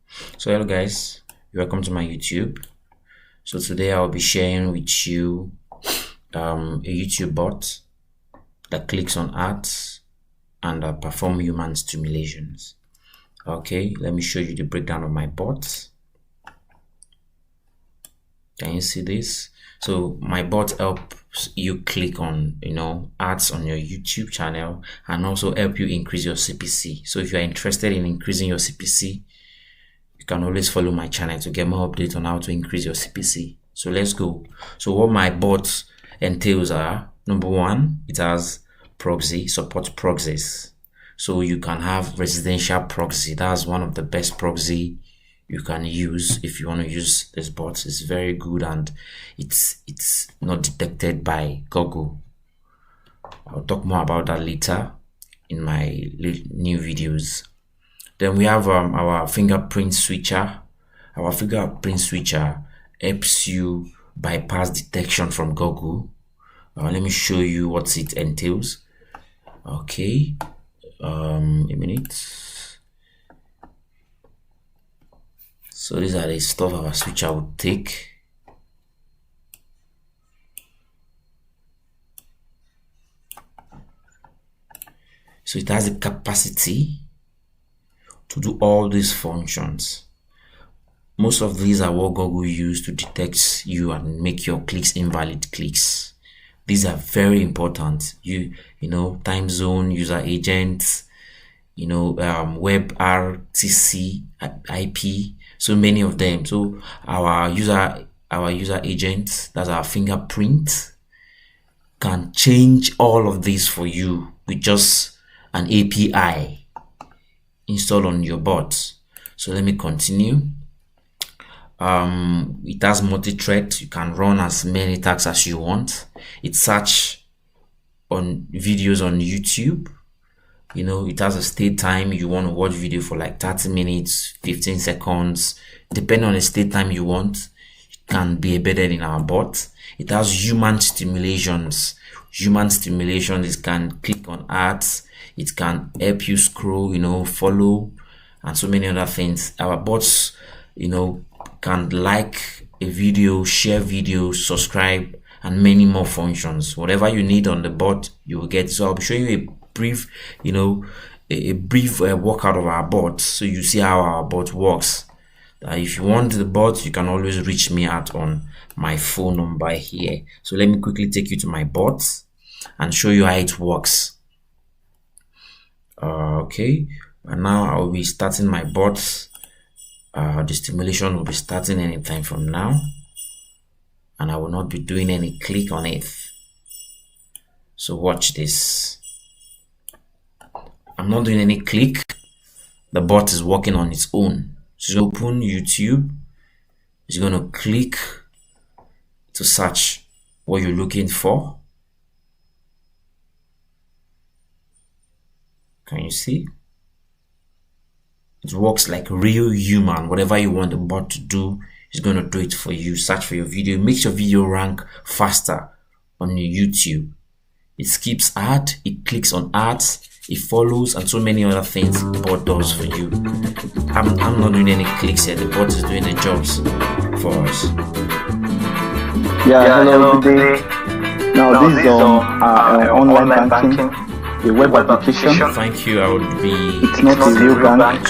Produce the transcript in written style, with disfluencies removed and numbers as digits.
So hello guys, welcome to my YouTube. So today I'll be sharing with you a YouTube bot that clicks on ads and perform human stimulations. Okay, let me show you the breakdown of my bot. Can you see this? So my bot helps you click on ads on your YouTube channel and also help you increase your CPC. So if you are interested in increasing your CPC, you can always follow my channel to get more updates on how to increase your CPC. So let's go. So what my bot entails are, number one, it has proxy, support proxies. So you can have residential proxy. That's one of the best proxy you can use if you want to use this bot. It's very good and it's not detected by Google. I'll talk more about that later in my new videos. Then we have our fingerprint switcher. Our fingerprint switcher helps you bypass detection from Google. Let me show you what it entails. Okay, a minute. So these are the stuff our switcher would take. So it has the capacity to do all these functions. Most of these are what Google use to detect you and make your clicks invalid clicks. These are very important. You know, time zone, user agents, web RTC, IP, so many of them. So our user agent, that's our fingerprint, can change all of these for you with just an API installed on your bot. So let me continue. It has multi-thread. You can run as many tasks as you want. It search on videos on YouTube. It has a stay time. You want to watch video for like 30 minutes, 15 seconds, depending on the stay time you want. It can be embedded in our bot. It has human stimulations. It can click on ads. It can help you scroll, follow, and so many other things. Our bots, can like a video, share videos, subscribe, and many more functions. Whatever you need on the bot, you will get. So I'll be showing you a brief, workout of our bot, so you see how our bot works. If you want the bot, you can always reach me out on my phone number here. So let me quickly take you to my bot and show you how it works. Okay, and now I'll be starting my bot. The stimulation will be starting anytime from now, and I will not be doing any click on it. So watch this. I'm not doing any click. The bot is working on its own. So you open YouTube. It's going to click to search what you're looking for. Can you see? It works like real human. Whatever you want the bot to do, it's going to do it for you. Search for your video. It makes your video rank faster on your YouTube. It skips ad. It clicks on ads. It follows and so many other things the bot does for you. I'm not doing any clicks here. The bot is doing the jobs for us. Yeah, hello, good day. Now this is online banking, a web application. Thank you. I would be. It's not a real bank.